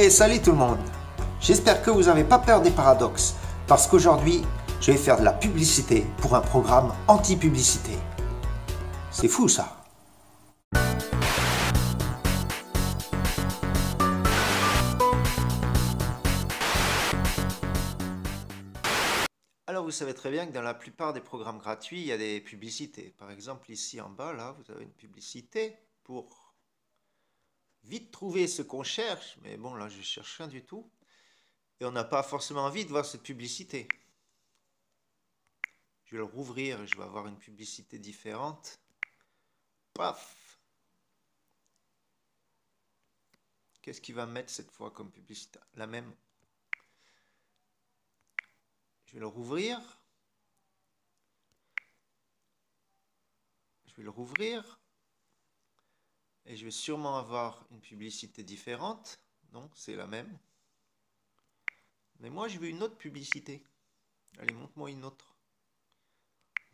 Et salut tout le monde. J'espère que vous n'avez pas peur des paradoxes, parce qu'aujourd'hui, je vais faire de la publicité pour un programme anti-publicité. C'est fou ça. Alors vous savez très bien que dans la plupart des programmes gratuits, il y a des publicités. Par exemple, ici en bas, là, vous avez une publicité pour vite trouver ce qu'on cherche. Mais bon, là, je cherche rien du tout. Et on n'a pas forcément envie de voir cette publicité. Je vais le rouvrir et je vais avoir une publicité différente. Paf! Qu'est-ce qu'il va mettre cette fois comme publicité? La même. Je vais le rouvrir. Je vais le rouvrir. Et je vais sûrement avoir une publicité différente. Non, c'est la même. Mais moi, je veux une autre publicité. Allez, montre-moi une autre.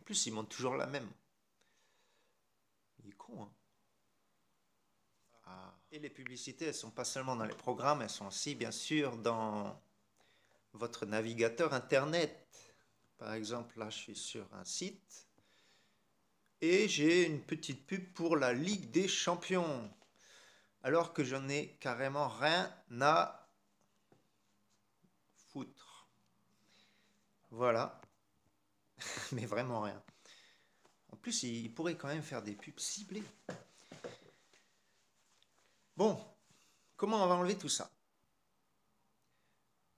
En plus, il montre toujours la même. Il est con, hein? Ah. Et les publicités, elles ne sont pas seulement dans les programmes, elles sont aussi, bien sûr, dans votre navigateur Internet. Par exemple, là, je suis sur un site. Et j'ai une petite pub pour la Ligue des Champions. Alors que j'en ai carrément rien à foutre. Voilà. Mais vraiment rien. En plus, il pourrait quand même faire des pubs ciblées. Bon, comment on va enlever tout ça?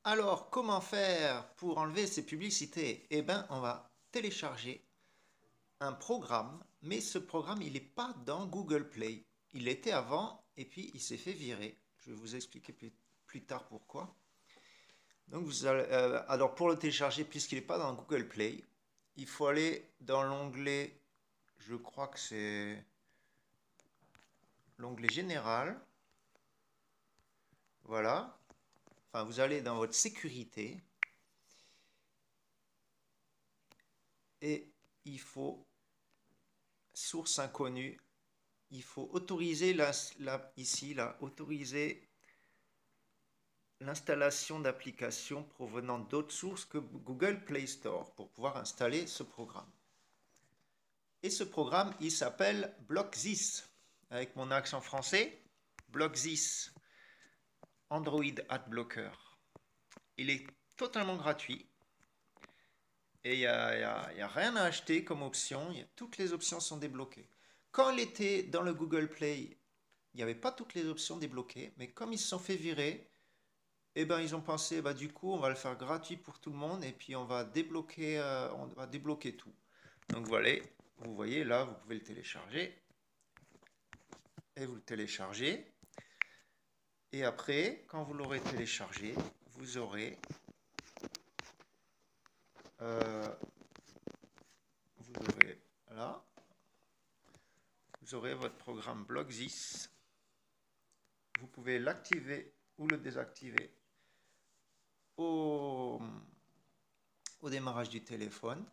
Alors, comment faire pour enlever ces publicités? Eh bien, on va télécharger un programme, mais ce programme, il n'est pas dans Google Play. Il était avant, et puis il s'est fait virer. Je vais vous expliquer plus tard pourquoi. Donc, vous allez, alors, pour le télécharger, puisqu'il n'est pas dans Google Play, il faut aller dans l'onglet, je crois que c'est l'onglet général. Voilà. Enfin, vous allez dans votre sécurité. Et il faut, source inconnue, il faut autoriser autoriser l'installation d'applications provenant d'autres sources que Google Play Store pour pouvoir installer ce programme. Et ce programme, il s'appelle BlockThis. Avec mon accent français, BlockThis, Android Adblocker. Il est totalement gratuit. Et il n'y a rien à acheter comme option. Toutes les options sont débloquées. Quand il était dans le Google Play, il n'y avait pas toutes les options débloquées. Mais comme ils se sont fait virer, eh ben, ils ont pensé, bah, du coup, on va le faire gratuit pour tout le monde. Et puis, on va débloquer tout. Donc, voilà, vous voyez, là, vous pouvez le télécharger. Et vous le téléchargez. Et après, quand vous l'aurez téléchargé, vous aurez... vous aurez votre programme BlockThis. Vous pouvez l'activer ou le désactiver au démarrage du téléphone.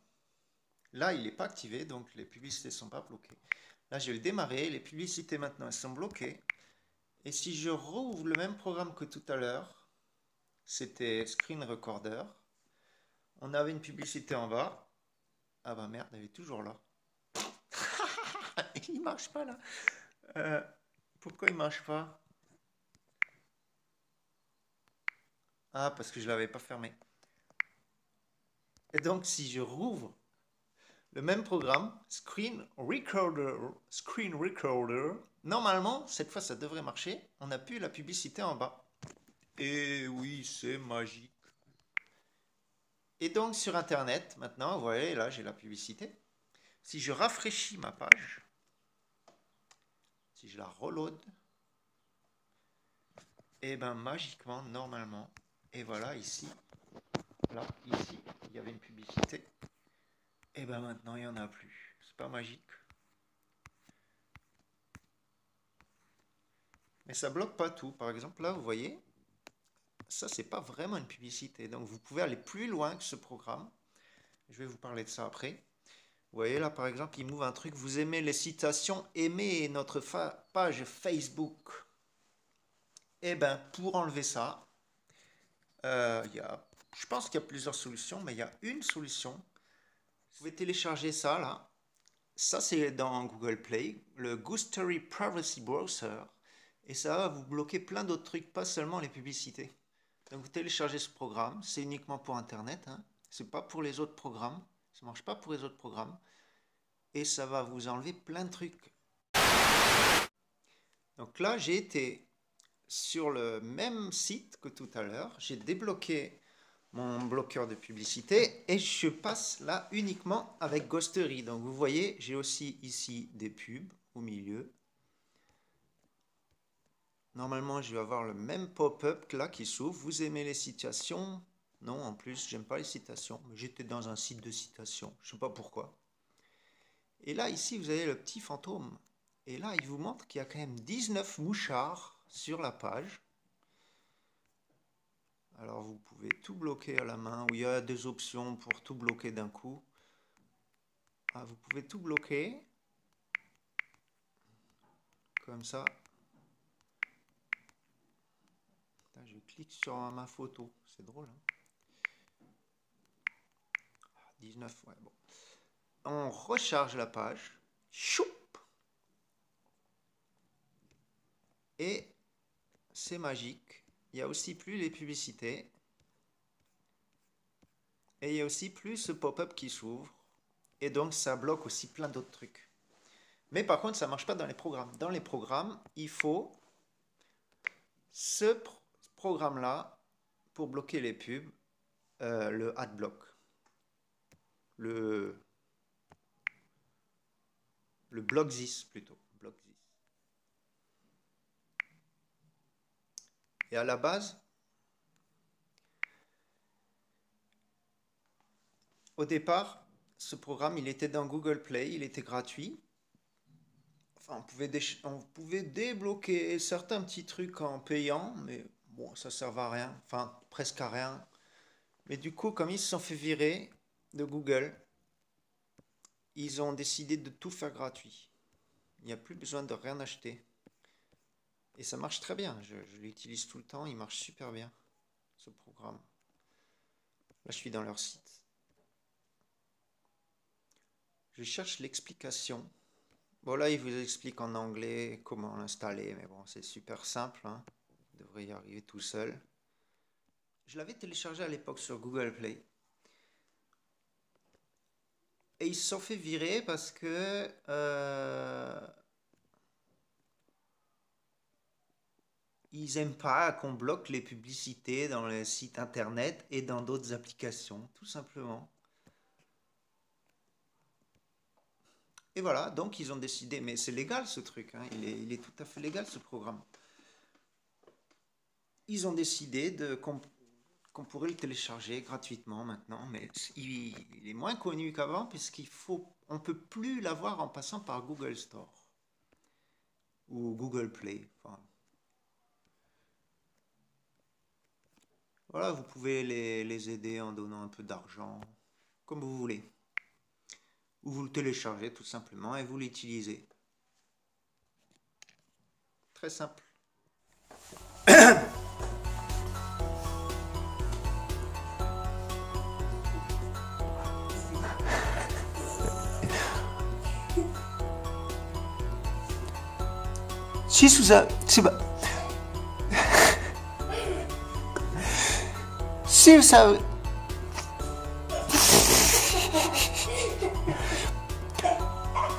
Là, il n'est pas activé, donc les publicités ne sont pas bloquées. Là, je vais le démarrer. Les publicités, maintenant, elles sont bloquées. Et si je rouvre le même programme que tout à l'heure, c'était Screen Recorder, on avait une publicité en bas. Ah bah merde, elle est toujours là. Il marche pas là. Pourquoi il marche pas? Ah, parce que je l'avais pas fermé. Et donc, si je rouvre le même programme, Screen Recorder, normalement, cette fois, ça devrait marcher. On n'a plus la publicité en bas. Et oui, c'est magique. Et donc, sur Internet, maintenant, vous voyez, là, j'ai la publicité. Si je rafraîchis ma page, si je la reload, et bien, magiquement, normalement, et voilà, ici, là, ici, il y avait une publicité. Et bien, maintenant, il n'y en a plus. C'est pas magique. Mais ça bloque pas tout. Par exemple, là, vous voyez, ça, c'est pas vraiment une publicité. Donc, vous pouvez aller plus loin que ce programme. Je vais vous parler de ça après. Vous voyez, là, par exemple, il m'ouvre un truc. Vous aimez les citations, aimez notre page Facebook. Eh ben, pour enlever ça, je pense qu'il y a plusieurs solutions, mais il y a une solution. Vous pouvez télécharger ça là. Ça, c'est dans Google Play, le Goostery Privacy Browser. Et ça va vous bloquer plein d'autres trucs, pas seulement les publicités. Donc vous téléchargez ce programme, c'est uniquement pour Internet, hein. C'est pas pour les autres programmes, ça marche pas pour les autres programmes. Et ça va vous enlever plein de trucs. Donc là, j'ai été sur le même site que tout à l'heure, j'ai débloqué mon bloqueur de publicité et je passe là uniquement avec Ghostery. Donc vous voyez, j'ai aussi ici des pubs au milieu. Normalement, je vais avoir le même pop-up là qui s'ouvre. Vous aimez les citations? Non, en plus, j'aime pas les citations. Mais j'étais dans un site de citations, je sais pas pourquoi. Et là, ici, vous avez le petit fantôme. Et là, il vous montre qu'il y a quand même 19 mouchards sur la page. Alors, vous pouvez tout bloquer à la main, ou il y a des options pour tout bloquer d'un coup. Ah, vous pouvez tout bloquer. Comme ça. Je clique sur ma photo. C'est drôle, hein? 19, ouais, bon. On recharge la page. Choup! Et c'est magique. Il n'y a aussi plus les publicités. Et il y a aussi plus ce pop-up qui s'ouvre. Et donc ça bloque aussi plein d'autres trucs. Mais par contre, ça ne marche pas dans les programmes. Dans les programmes, il faut ce programme-là pour bloquer les pubs, le AdBlock. Le BlockThis plutôt. BlockThis. Et à la base, au départ, ce programme, il était dans Google Play, il était gratuit. Enfin, on pouvait débloquer certains petits trucs en payant, mais bon, ça ne servait à rien, enfin presque à rien. Mais du coup, comme ils se sont fait virer de Google, ils ont décidé de tout faire gratuit. Il n'y a plus besoin de rien acheter. Et ça marche très bien, je l'utilise tout le temps, il marche super bien, ce programme. Là, je suis dans leur site. Je cherche l'explication. Bon, là, il vous explique en anglais comment l'installer, mais bon, c'est super simple, hein. Vous devrez y arriver tout seul. Je l'avais téléchargé à l'époque sur Google Play. Et ils se sont fait virer parce que ils n'aiment pas qu'on bloque les publicités dans les sites internet et dans d'autres applications, tout simplement. Et voilà, donc ils ont décidé, mais c'est légal ce truc, hein, il est tout à fait légal ce programme. Ils ont décidé qu'on pourrait le télécharger gratuitement maintenant, mais il est moins connu qu'avant puisqu'on ne peut plus l'avoir en passant par Google Store ou Google Play. Enfin, voilà, vous pouvez les aider en donnant un peu d'argent, comme vous voulez. Ou vous le téléchargez tout simplement et vous l'utilisez. Très simple.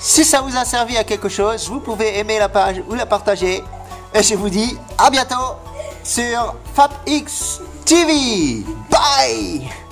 Si ça vous a servi à quelque chose, vous pouvez aimer la page ou la partager. Et je vous dis à bientôt sur FabX TV. Bye!